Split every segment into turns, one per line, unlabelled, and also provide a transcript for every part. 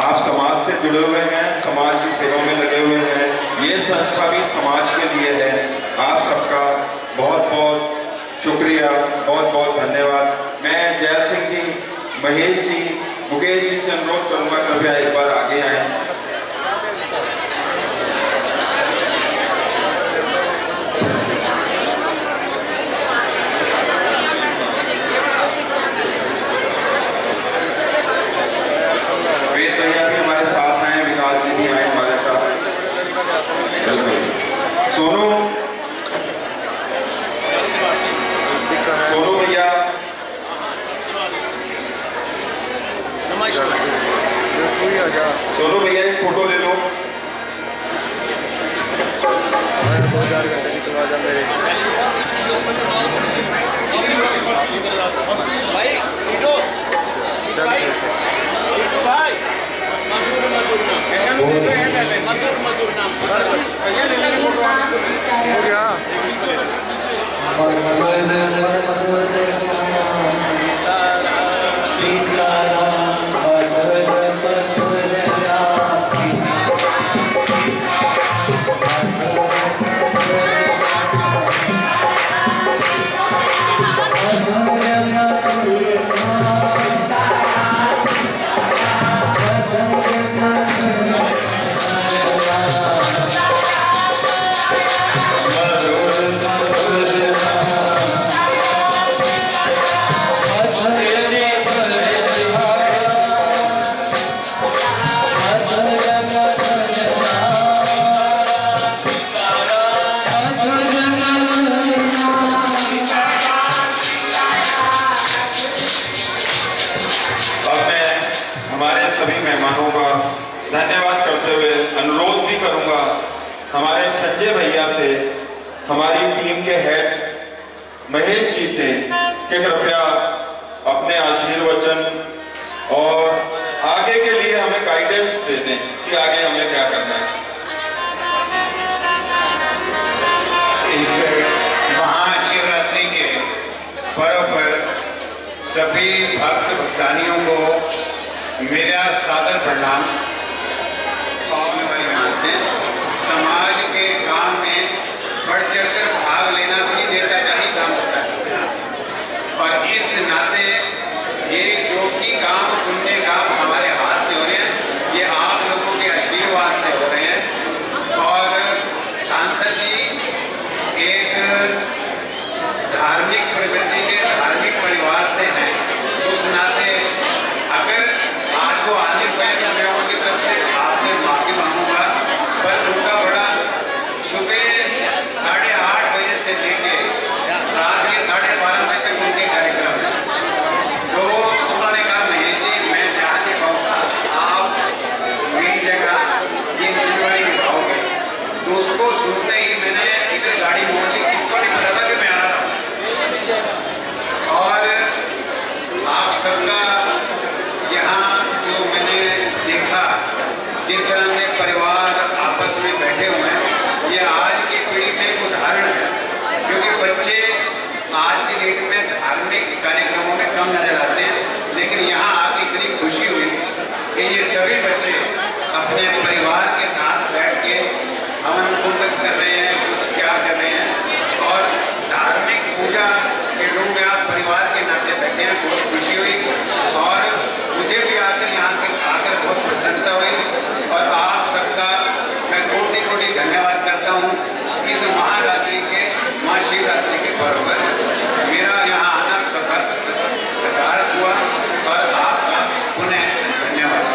आप समाज से जुड़े हुए हैं, समाज की सेवा में लगे हुए हैं। ये संस्था भी समाज के लिए है। आप सबका बहुत बहुत शुक्रिया, बहुत बहुत धन्यवाद। मैं जैल सिंह जी, महेश जी, मुकेश जी से अनुरोध करूंगा कृपया एक बार आगे आएं। वेद भैया भी हमारे साथ आए, विकास जी भी आए हमारे साथ। सोनू भैया, सोनू भैया एक फोटो ले लो। हमारे संजय भैया से, हमारी टीम के हेड महेश जी से कि कृपया अपने आशीर्वचन और आगे के लिए हमें गाइडेंस दे दें कि आगे हमें क्या करना है।
इस महाशिवरात्रि के पर्व पर सभी भक्त भक्तानियों को मेरा सादर प्रणाम। और भाई मानते हैं समाज के काम में बढ़ चढ़कर भाग लेना भी नेता का ही काम होता है, और इस नाते ये जो भी काम पुण्य काम हमारे हाथ से हो रहे हैं, ये आप लोगों के आशीर्वाद से हो रहे हैं। और सांसद जी एक धार्मिक प्रवृत्ति के धार्मिक परिवार से हैं, उस नाते अगर आज को आने पाए तो मैं उनकी तरफ से आपसे माफी मांगूंगा। पर उनका बड़ा सुबह 8:30 बजे से लेके रात के 12:30 बजे तक उनके कार्यक्रम है, तो उन्होंने कहा नहीं जी मैं जा नहीं पाऊंगा, आप मेरी जगह ये जिम्मेवारी निभाओगे। तो उसको सुनते ही मैंने इधर गाड़ी मोड़ दी, उनको नहीं पता था कि मैं आ रहा हूँ। और आप सबका यहाँ जो मैंने देखा, जिस तरह से परिवार आपस में बैठे हुए हैं, ये आज की पीढ़ी में एक उदाहरण है। क्योंकि बच्चे आज की डेट में धार्मिक कार्यक्रमों में कम नजर आते हैं, लेकिन यहाँ आके इतनी खुशी हुई कि ये सभी बच्चे अपने परिवार के साथ बैठ के हवन कुंड कर रहे हैं, कुछ क्या कर रहे हैं, और धार्मिक पूजा के रूप में आप परिवार के नाते बैठे हैं। बहुत खुशी हुई और मुझे भी आकर बहुत प्रसन्नता हुई। और आप सबका मैं कोटि कोटि धन्यवाद करता हूँ। इस महारात्रि के महाशिवरात्रि के पर्व पर मेरा यहाँ आना सकारात्मक हुआ, और आपका पुनः धन्यवाद।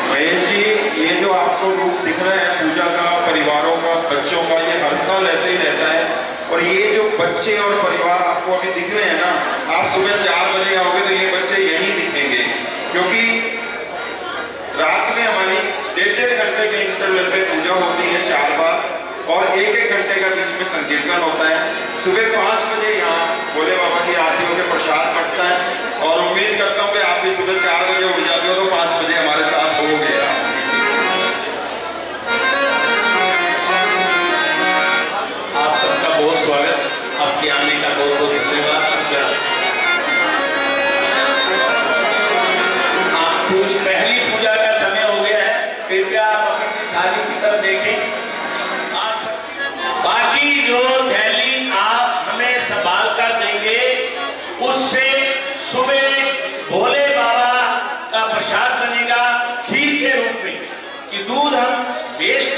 महेश जी, ये जो आपको रूप दिख रहा है पूजा का, परिवारों का, बच्चों का, ये हर साल ऐसे ही रहता है। और ये जो बच्चे और परिवार आपको अभी दिख रहे हैं ना, आप सुबह 4 बजे आओगे तो ये बच्चे यहीं दिखेंगे, क्योंकि रात में हमारी 1.5 घंटे के इंटरवल पे पूजा होती है 4 बार, और 1-1 घंटे का बीच में संकीर्तन होता है। सुबह 5 बजे यहाँ भोले बाबा की आरती होकर प्रसाद बढ़ता है, और उम्मीद करता हूँ कि आप भी सुबह 4 बजे उठ जाते हो तो 5 बजे हमारे साथ हो गया।
आप सबका बहुत स्वागत, आपके आने का बहुत बहुत धन्यवाद, शुक्रिया। आप पहली पूजा का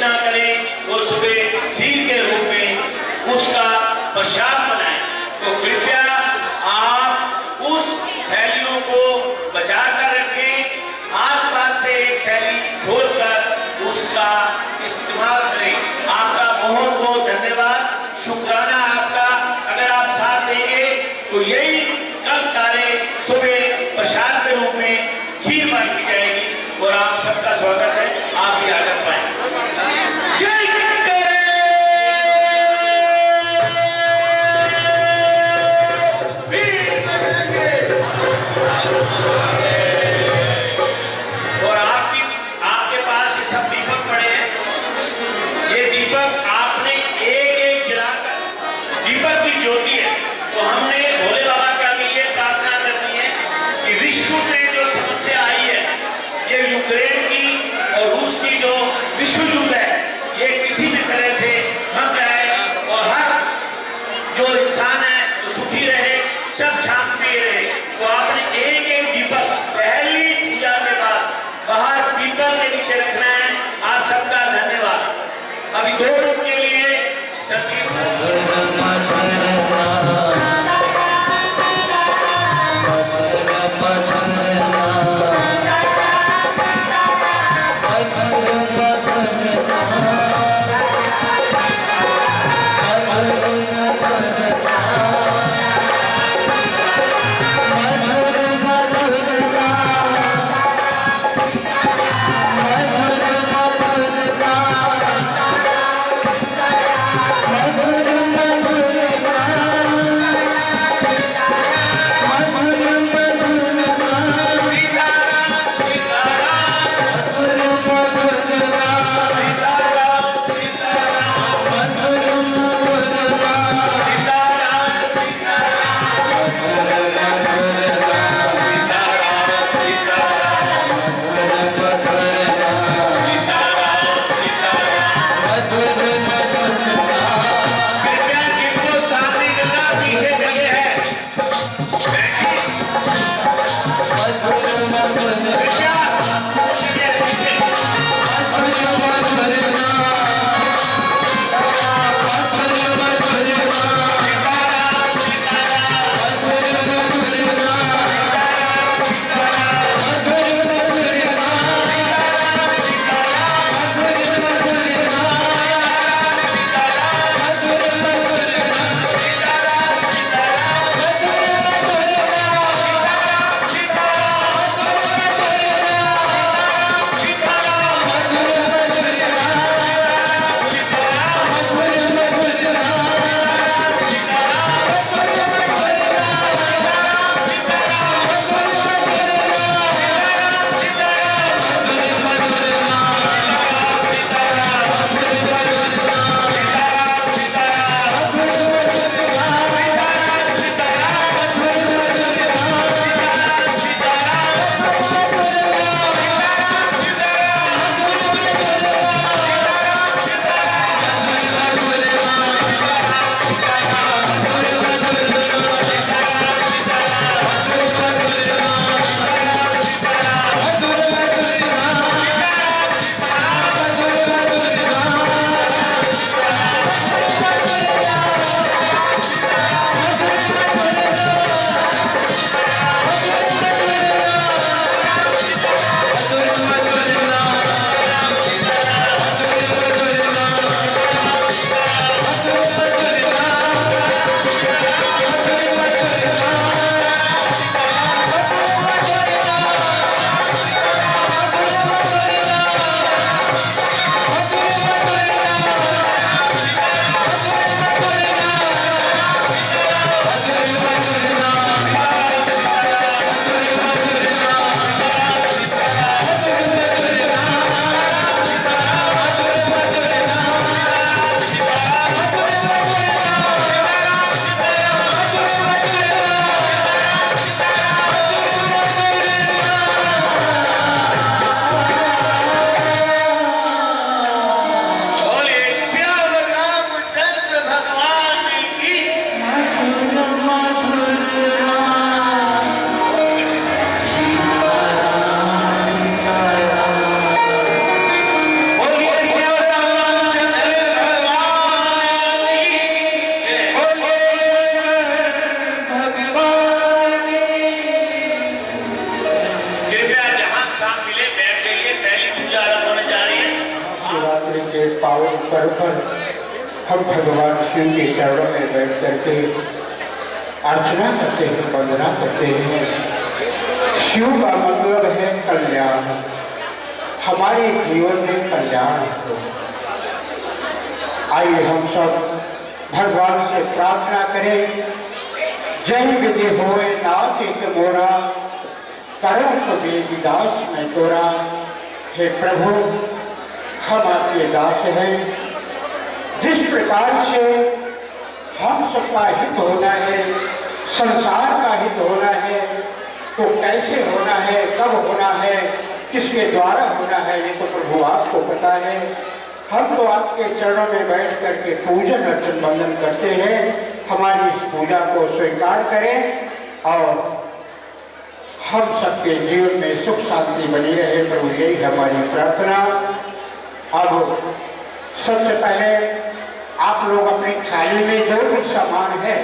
अर्चना करें, वो सुबह खीर के रूप में उसका प्रसाद बनाएं। तो कृपया आप उस थैलियों को बचा कर रखें, आसपास से एक थैली खोलकर उसका इस्तेमाल करें। आपका बहुत बहुत धन्यवाद, शुक्राना आपका। अगर आप साथ देंगे तो यही कल कार्य सुबह प्रसाद के रूप में खीर बांटी जाएगी और आप सबका स्वागत है। आप भी आकर पाए। जय और आपके पास ये सब दीपक पड़े हैं। ये दीपक आपने एक एक जलाकर, दीपक की ज्योति है, तो हमने भोले बाबा के आगे ये प्रार्थना करनी है कि विश्व में जो समस्या आई है, ये यूक्रेन की और रूस की जो विश्व युद्ध है, ये किसी भी तरह से थम जाए और हर जो इंसान है वो सुखी रहे, सब शांति रहे। तो आपने एक एक दीपक पहली पूजा के बाद बाहर पीपल के नीचे रखना है। आप सबका धन्यवाद। अभी 2 मिनट के लिए संगीत स्थान मिले, बैठ जाइए, पहली पूजा आरंभ होने जा रही है।
शिवरात्रि के पावन पर्व पर हम भगवान शिव के चरणों में बैठ करके अर्चना करते हैं, वंदना करते हैं। शिव का मतलब है कल्याण, हमारे जीवन में कल्याण हो। आइए हम सब भगवान से प्रार्थना करें। जय विधि होए नाथ हित मोरा, करो सुबेग दास मैं तोरा। हे प्रभु, हम आपके दास हैं। जिस प्रकार से हम सबका हित होना है, संसार का हित होना है, तो कैसे होना है, कब होना है, किसके द्वारा होना है, ये तो प्रभु आपको पता है। हम तो आपके चरणों में बैठ करके पूजन अर्चन वंदन करते हैं। हमारी इस पूजा को स्वीकार करें और हम सबके जीवन में सुख शांति बनी रहे, प्रभु यही हमारी प्रार्थना। अब सबसे पहले आप लोग अपनी थाली में जो कुछ सामान है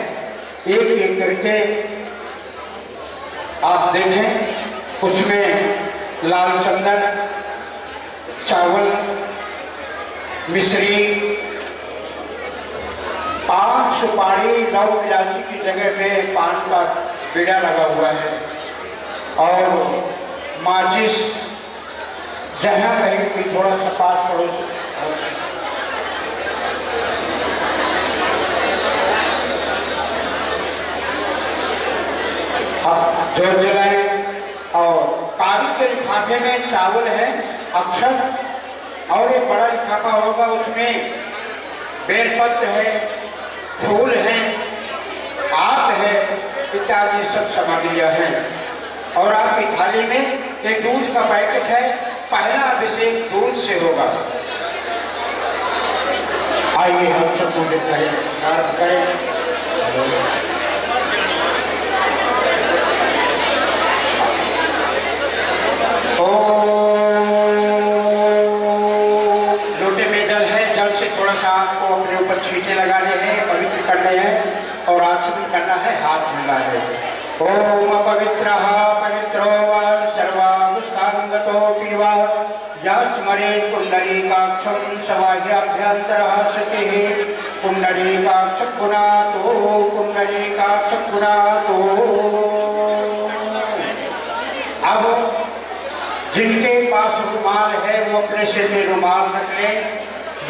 एक एक करके आप देखें। उसमें लाल चंदन, चावल, मिश्री, पान, सुपारी, लौंग इलायची की जगह में पान का बीड़ा लगा हुआ है और माचिस, जहाँ कहीं भी थोड़ा सा पास पड़ोस। अब जोर जलाएं और कारी के लिफाफे में चावल है, अक्षत और एक बड़ा लिफाफा होगा, उसमें बेलपत्र है, फूल हैं, आक है, इत्यादि सब सामग्रियाँ हैं। और आपकी थाली में एक दूध का पैकेट है। पहला अभिषेक दूध से होगा। आइए हम सब पूजन करें, प्रारंभ करें। लोटे में जल है, जल से थोड़ा सा आपको अपने ऊपर छींटे लगाने हैं, पवित्र करने हैं और आचमन करना है, हाथ मिलना है। ओम पवित्रः पवित्रो वा सर्वांगतो पीवा या स्मरे पुंडरीकाक्षं सवाह्याभ्यन्तरः सतिः पुंडरीकाक्ष पुनातो पुंडरीकाक्ष पुनातो। अब जिनके पास रुमाल है वो अपने सिर में रुमाल रख लें,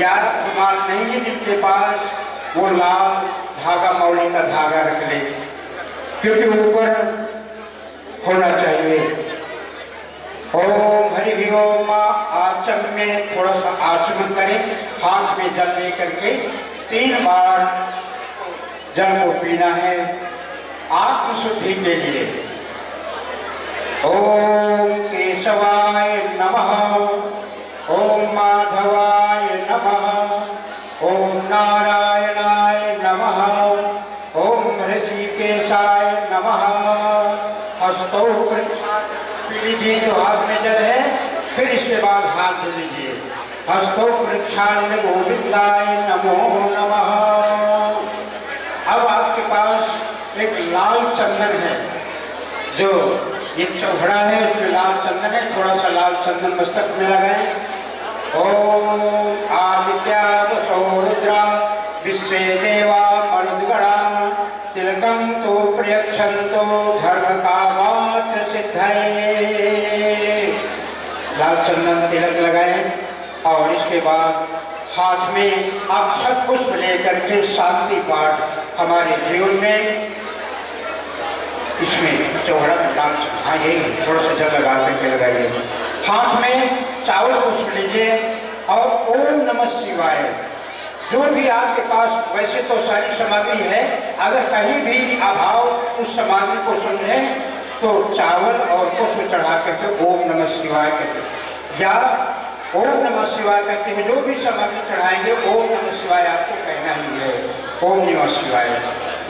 या रुमाल नहीं है जिनके पास वो लाल धागा, मौली का धागा रख लें, क्योंकि ऊपर होना चाहिए। ओम हरि ओम। आचमन में थोड़ा सा आचमन करें, हाथ में जल ले करके 3 बार जल को पीना है आत्मशुद्धि के लिए। ओम केशवाय नमः, ओम माधवाय नमः, ओम नारायणाय नमः, ओम ऋषिकेशाय नमः। हस्तौ प्रक्षाल पी लीजिए जो हाथ में जल है, फिर इसके बाद हाथ लीजिए। हस्तौ प्रक्षाल गोविंदाय नमो नमः। अब आपके पास एक लाल चंदन है, जो ये चौघड़ा है, उसमें लाल चंदन है, थोड़ा सा लाल चंदन मस्तक में लगाएं। ओम आदित्या वसो रुद्रा विश्वे देवा मरुद्गणा तिलकं तो प्रयक्षन्तो धर्म कामार्थ सिद्धये। लाल चंदन तिलक लगाएं और इसके बाद हाथ में अक्षत पुष्प लेकर के शांति पाठ हमारे जीवन में, इसमें चौहड़ा में लाल, हाँ यही थोड़ा सा जल लगा करके लगाइए। हाथ में चावल पुष्प लीजिए और ओम नमः शिवाय। जो भी आपके पास, वैसे तो सारी सामग्री है, अगर कहीं भी अभाव उस सामग्री को समझें तो चावल और पुष्प चढ़ा करके ओम नमः शिवाय कहते, या ओम नमः शिवाय कहते हैं। जो भी सामग्री चढ़ाएंगे ओम नमः शिवाय आपको कहना ही है। ओम नमः शिवाय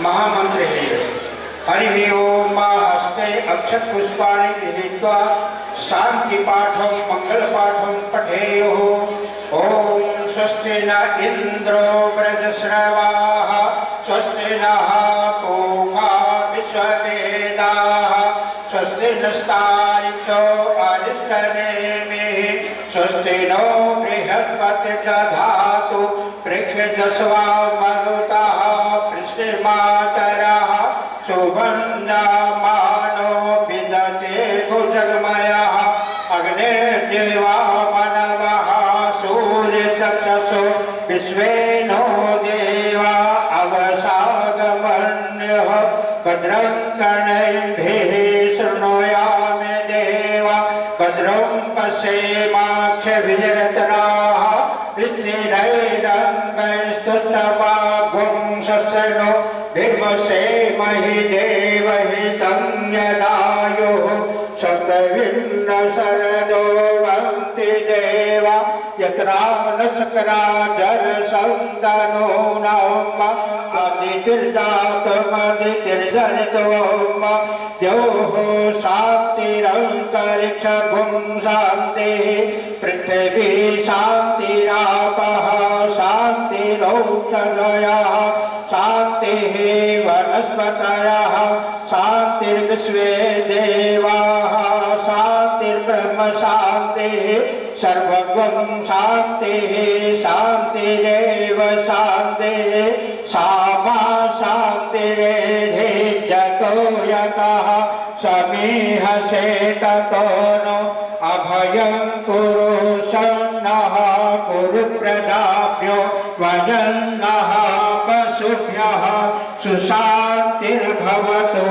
महामंत्र है। हरि ओम हस्ते अक्षत पुष्पाणि गृहीत्वा शांति पाठम मंगल पाठम पठेयो। ओम स्वस्ति न इंद्रो वृद्धश्रवाः स्वस्ति नः पूषा विश्ववेदाः स्वस्ति नस्तारिक्षो स्तनेमि स्वस्ति नो बृहस्पतिर्दधातु पृक्षदस्वा मरुतः पृष्ठमातरः सुबन्धमानो विदते भुजगमयः अग्निर्देवा मनवः सूर्यचक्षुषो विश्वे नो देवा अवसागमन्यः भद्रं कर्णैर्भिः शृणुयामि देवा भद्रं पश्येमाक्षभिर्यजत्राः स्थिरैरङ्गैस्तुष्टवागुं शस्नो भिर्वसेमहि देवहितं यदायुः शतविन्नशरदो वन्ति देवा यत्रामनस्कराजरसन्दनूनाम् अदितिर्जातमदितिर्जनितोम द्योः शान्तिरन्तरिक्षगुं शान्तिः पृथिवी शान्तिरापः शान्तिरौषधयः शान्तिः वनस्पतयः शान्तिर्विश्वे देवाः शान्तिर्ब्रह्म शान्तिः सर्वगं शान्तिः शान्तिरेव शान्तिः सामा शान्तिरेधि जतो यतः समीहसे ततो नो अभयं कुरु सन्नः कुरु प्रदाभ्यो वजन्नः पशुभ्यः सुशान्तिर्भवतु।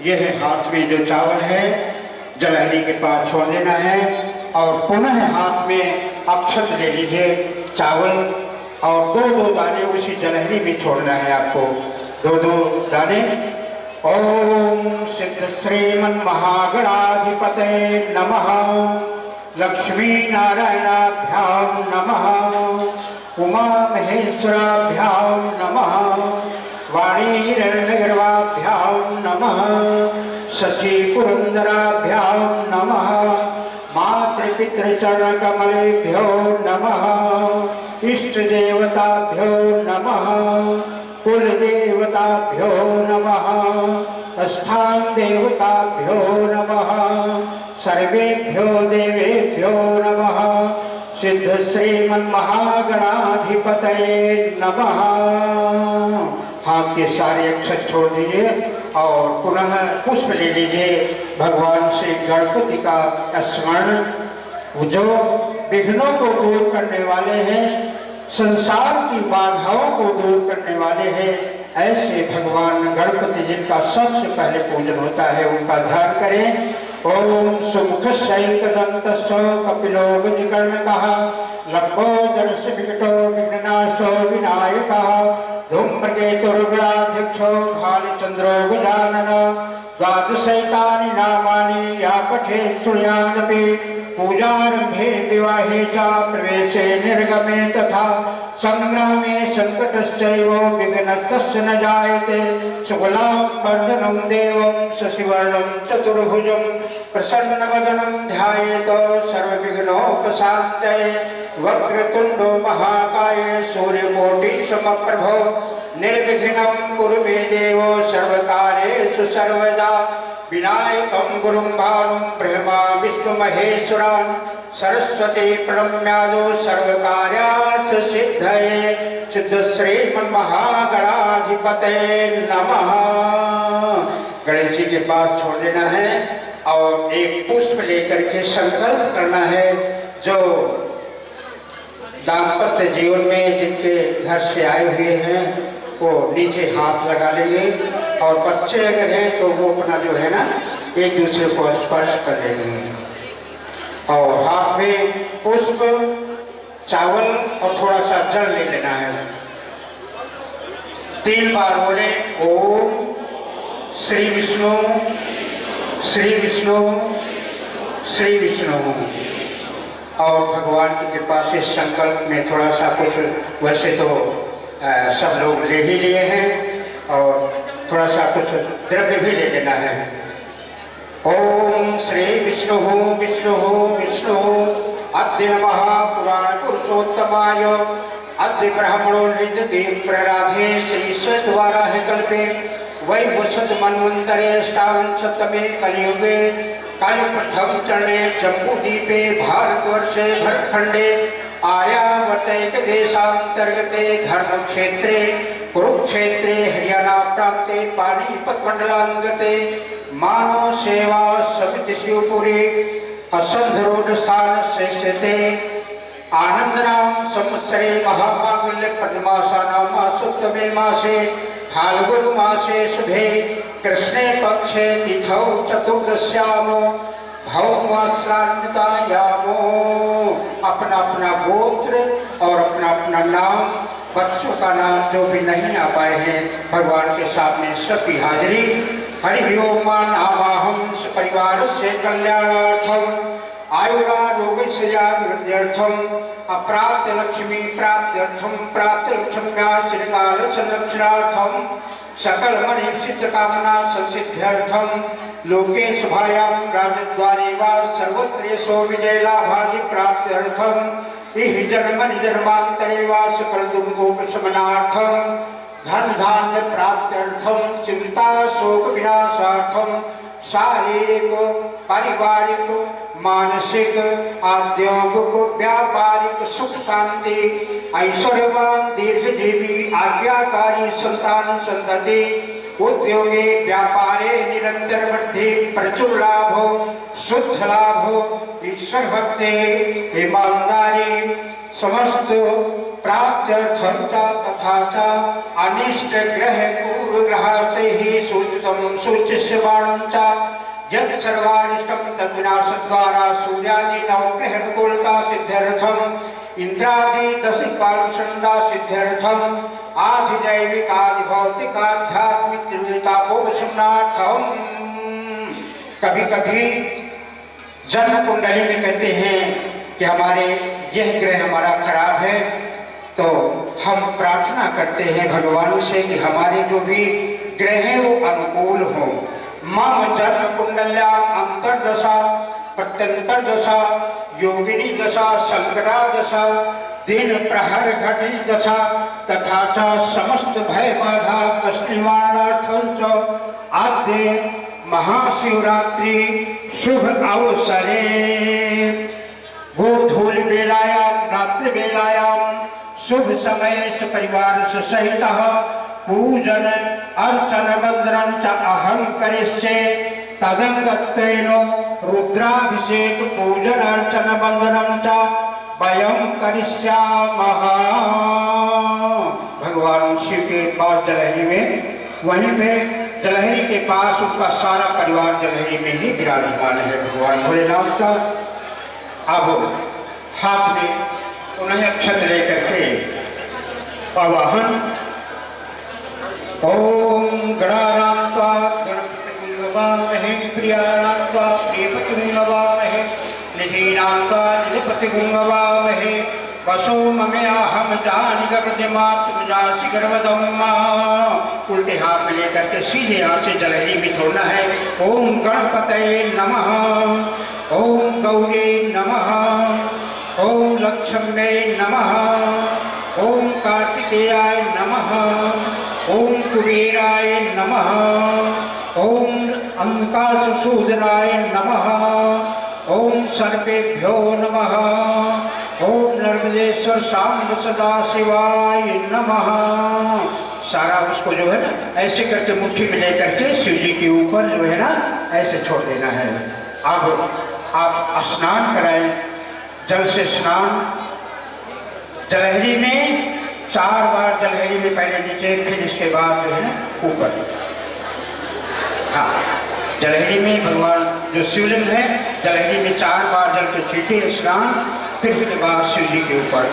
यह हाथ में जो चावल है जलहरी के पास छोड़ देना है और पुनः हाथ में अक्षत ले लीजिए चावल और दो दाने उसी जलहरी में छोड़ना है आपको दो दाने। ओम सिद्ध श्रीमन महागणाधिपते नमः लक्ष्मी नारायणाभ्याम नमः उमा महेश्वराभ्याम नमः वाणीरण्यगर्वाभ्याम नमः शची पुरंदराभ्याम नमः मातृपितृचरणकमलेभ्यो नमः इष्ट देवताभ्यो नमः कुलदेवताभ्यो नमः स्थान देवताभ्यो नमः सर्वेभ्यो देवेभ्यो नमः सिद्ध श्रीमन महागणाधिपतये नमः। हाथ के सारे अक्षर छोड़ दीजिए और पुनः पुष्प ले लीजिए भगवान श्री गणपति का स्मरण जो विघ्नों को दूर करने वाले हैं संसार की बाधाओं को दूर करने वाले हैं ऐसे भगवान गणपति जिनका सबसे पहले पूजन होता है उनका ध्यान करें। ओम सुमुख सैकदंतस्थो कपिलो गजकर्णकः लंबोदरस्य विकटो विघ्ननाशो विनायकः धूम्रकेतुर्गणाध्यक्षो भालचंद्रो गजानन द्वादशैतानि नामानि या पठेत् शृणुयादपि पूजारंभे विवाहे च प्रवेशे निर्गमे तथा संग्रामे संकटश्चैव विघ्नस्तस्य न जायते शुक्लां वर्धनं देवं शशिवर्णं चतुर्भुजं प्रसन्नवदनं ध्यायेत सर्वविघ्नोपशान्तये वक्रतुण्डो महाकाय सूर्यकोटिसमप्रभो निर्विघ्नं कुरु मे देव सर्वकार्येषु सर्वदा विनायकं गुरुं भानुं ब्रह्मा विष्णुमहेश्वरान् सरस्वती प्रणम्यादो सर्वकार्यार्थसिद्धये सिद्ध श्रीमन्महागणाधिपतये नमः। गणेश जी के पास छोड़ देना है और एक पुष्प लेकर के संकल्प करना है जो दाम्पत्य जीवन में जिनके घर से आए हुए हैं वो नीचे हाथ लगा लेंगे और बच्चे अगर हैं तो वो अपना जो है ना एक दूसरे को स्पर्श कर लेंगे और हाथ में पुष्प चावल और थोड़ा सा जल ले लेना है। 3 बार बोले ओम श्री विष्णु श्री विष्णु श्री विष्णु और भगवान की कृपा से संकल्प में थोड़ा सा कुछ वैसे तो सब लोग ले ही लिए हैं और थोड़ा सा कुछ द्रव्य भी ले लेना है। ओम श्री विष्णु विष्णु विष्णु अद्य नमः पुराण पुरुषोत्तमाय अद्य ब्राह्मणो निजति प्रराधे श्री श्वेतवाराह कल्पे वैवस्वत मन्वन्तरे अष्टाविंशतमे कलियुगे काल प्रथम चरणे जम्बूद्वीपे भारतवर्षे भरतखंडे आर्यावर्तैक देशांतर्गते धर्मक्षेत्रे कुरुक्षेत्रे हरियाणा प्रांते पानीपत मंडलांगते मानव सेवा समिति शिवपुरी असंध रोड स्थान स्थिते आनंदनाम संवत्सरे महामांगल्य प्रतिमासानाम सप्तमे मासे फाल्गुन मासे शुभे कृष्णे पक्षे तिथौ चतुर्दश्यामो भौमश्रान्वितायामो। अपना अपना गोत्र और अपना अपना नाम, बच्चों का नाम जो भी नहीं आ पाए हैं भगवान के सामने सबकी हाजिरी। हरि ओम नामाहं परिवार से कल्याणार्थम आयुरारोग्यश्रिया वृद्ध्यर्थम अप्राप्त लक्ष्मी प्राप्त्यर्थम प्राप्त लक्ष्म्या श्रीकाल संरक्षणार्थम सकल मनीषित कामना संसिद्ध्यर्थम लोके शुभायां राजद्वारे वा सर्वत्र सो विजय लाभादि प्राप्त्यर्थम इह जन्मनि जन्मांतरे वा सकल दुर्गोपशमनार्थम धन धान्य प्राप्त्यर्थम चिंता शोक विनाशार्थम शारीरिक पारिवारिक मानसिक औद्योगिक व्यापारिक सुख शांति ऐश्वर्यवान दीर्घजीवी आज्ञाकारी संतान संतति उद्योगे व्यापारे निरंतर वृद्धि प्रचुर लाभो शुद्ध लाभो ईश्वर भक्ति ईमानदारी समस्त प्राप्त्यर्थं तथा च अनिष्ट ग्रह पूर्वग्रहास्तैः सूचितं सूचिष्यमाणं च यत् सर्वानिष्टं तद्विनाशद्वारा सूर्यादि नवग्रहानुकूलता सिद्ध्यर्थम् इंद्रादि दशपालुषणता सिद्ध्यर्थम् आधिदैविक आदि भौतिक आध्यात्मिक त्रिविधतापोपशमनार्थम। कभी कभी जन्म कुंडली में कहते हैं कि हमारे यह ग्रह हमारा खराब है, तो हम प्रार्थना करते हैं भगवान से कि हमारे जो भी ग्रह हैं वो अनुकूल हो। मम जन्म कुंडल्याम अंतर्दशा प्रत्यंतर दशा योगिनी दशा संकटा दशा दिन प्रहर घटी दशा तथा च समस्त भय बाधा कष्टनिवारणार्थं च आद्य महाशिवरात्रि शुभ अवसरे गोधूल बेलायां रात्रि बेलायां शुभ समय परिवार सहित पूजन अर्चन वंदनं च अहं करिष्ये। तदंगत्वेन रुद्राभिषेक पूजन अर्चन वंदनं च वयं करिष्यामः। भगवान शिव के पास जलहरी में, वहीं पे जलहरी के पास उनका सारा परिवार जलहरी में ही विराजमान है भगवान भोलेनाथ का। अब हाथ में उन्हें अक्षत लेकर के आवाहन ओम गणानां त्वा गणपतिं नमामहे प्रियाणां त्वा प्रियपतिं नमामहे निधीनां त्वा निधिपतिं नमामहे वसो ममेऽहं जानिगर्भमातु जासि गर्भधम्मा। उल्टे हाथ में लेकर के सीधे हाथ से जलहरी में छोड़ना है। ओम गणपतये नमः, ओम गौरी नमः, ओम लक्ष्म्यै नमः, ओम कार्तिकेयाय नमः, ओम कुबेराय नमः, ओम अंधकासुरसूदनाय नमः, ओम सर्पेभ्यो नमः, ओम नर्मदेश्वर सांब सदाशिवाय नमः। सारा उसको जो है ना ऐसे करके मुट्ठी में लेकर के शिव जी के ऊपर जो है ना ऐसे छोड़ देना है। अब आप स्नान कराएं, जल से स्नान। जलहरी में 4 बार जलहरी में पहले नीचे, फिर इसके बाद जो है ना ऊपर। हाँ, जलहरी में भगवान जो शिवलिंग है, जलहरी में 4 बार जल के छीटे स्नान, फिर उसके बाद शिव जी के ऊपर।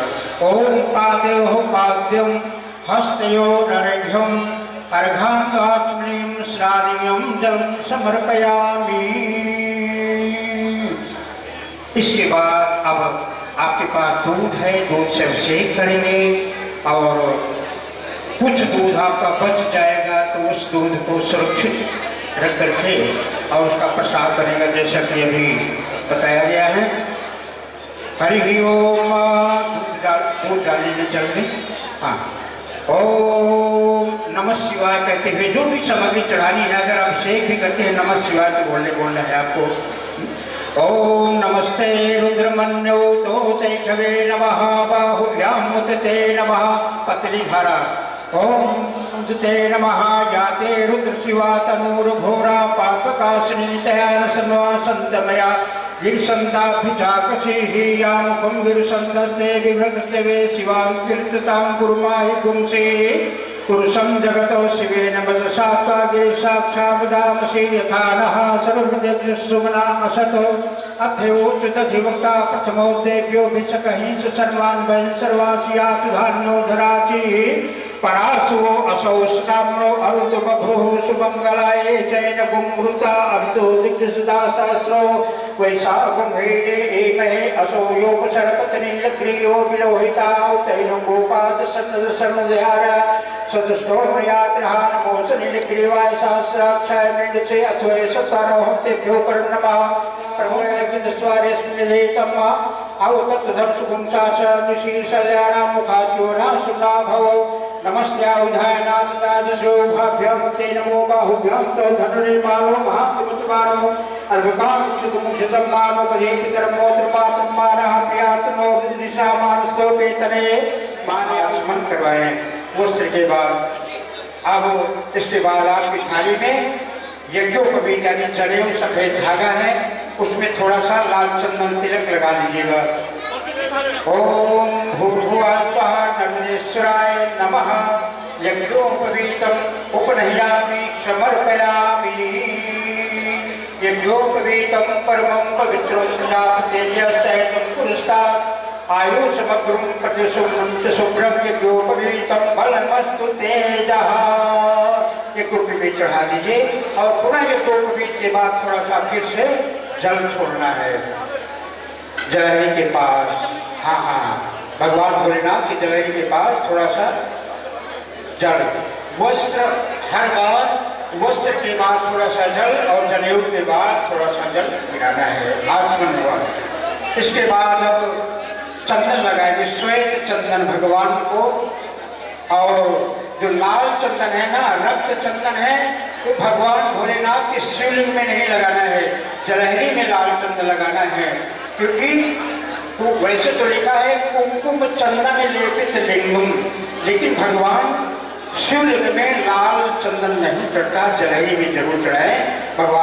ओम पादयो पाद्यम हस्तयो नरभ्यम अर्घांगात्मनीम श्राणीयम जल समर्पयामि। इसके बाद अब आपके पास दूध है, दूध से अभिषेक करेंगे और कुछ दूध आपका बच जाएगा तो उस दूध को सुरक्षित रख करके और उसका प्रसाद करेगा जैसा कि अभी बताया गया है। हरि ओम। दूध डालेंगे जल में। हाँ, ओम नमः शिवाय कहते हुए जो भी सामग्री चढ़ानी है, अगर आप शेक भी करते हैं नमः शिवाय तो बोलना है आपको। ओम नमस्ते रुद्रमन्यो तो तैखवे नमः बाहुभ्यां मुदते नमः पतलीधारा ओम मुदते नमः जाते रुद्र शिवा तनूर्घोरा पापकाशिनी तयान सन्वा संतमया गिरसंताभिजाकशी ही यामुखं गिरसंतस्ते विभ्रतस्ते वे शिवां कीर्ततां कुर्माहि पुंसे पुरुषं जगतो शिवेन वचसा त्वागिरि साक्षावदामसि यथा नः सर्वजगत्सुमना असतो अथयोच्युतधिवक्ता प्रथमोदेव्यो भिषकहिंस सर्वान् वयं सर्वासियातु धान्यो धराचि परासुवो असौ स्नाम्नो अरुतो बभ्रुः सुमङ्गलाय जैन गुंहृता अर्चो दिग्सुता सहस्रो वैशाखं हेदे एमहे असौ योपसरपत्नी लग्रियो विलोहिता तैनं गोपाद सन्नदर्शनदयार सदुष्टोमयात्रः नमोऽसनिलग्रीवाय सहस्राक्षाय मेघसे अथवे सत्तारोहं तेभ्यो कर्णमः प्रभुर्यज्ञस्वारेऽस्मिन्निधेतम् अवतत्तधं सुखं शासनशीर्षल्यानां मुखाद्यो न सुना भवौ नमस्यायुधाय नाथराजशोभाभ्यां ते नमो बाहुभ्यां तव धनुर्मानो महात्मतमानो अर्भकां क्षुतमुक्षितं मानो पदेपितरं मोत्रपातं मानः प्रियातनो दिशा मानसो वेतने माने आचमन करवाए। वस्त्र के बाद अब इसके बाद आपकी थाली में यज्ञोपवीत यानी जनेऊ सफेद धागा है, उसमें थोड़ा सा लाल चंदन तिलक लगा लीजिएगा। ओम भूर्भुवः स्वः नमस्तेश्वराय नमः यज्ञोपवीतम् उपनह्यामि समर्पयामि यज्ञोपवीतं परमं पवित्रं प्रजापतेर्यशयनं पुरस्तात् आयुषमग्रं प्रतिशुभ्रं च शुभ्रं यज्ञोपवीतं बलमस्तु तेजः। यज्ञोपवीत चढ़ा दीजिए और पुनः यज्ञोपवीत के बाद थोड़ा सा फिर से जल छोड़ना है जलहरी के पास। हाँ हाँ, भगवान भोलेनाथ की जलहरी के पास थोड़ा सा जल। वस्त्र हर बार वस्त्र के बाद थोड़ा सा जल और जनेऊ के बाद थोड़ा सा जल गिराना है। आचमन हुआ। इसके बाद अब चंदन लगाएंगे, श्वेत चंदन भगवान को। और जो लाल चंदन है ना, रक्त चंदन है, वो भगवान भोलेनाथ के शिवलिंग में नहीं लगाना है, जलहरी में लाल चंदन लगाना है। क्योंकि तो वैसे तो लिखा है कुमकुम चंदन लेपित लिंगम, लेकिन भगवान शिवलिंग में लाल चंदन नहीं चढ़ता, जलहरी में जरूर चढ़ाए।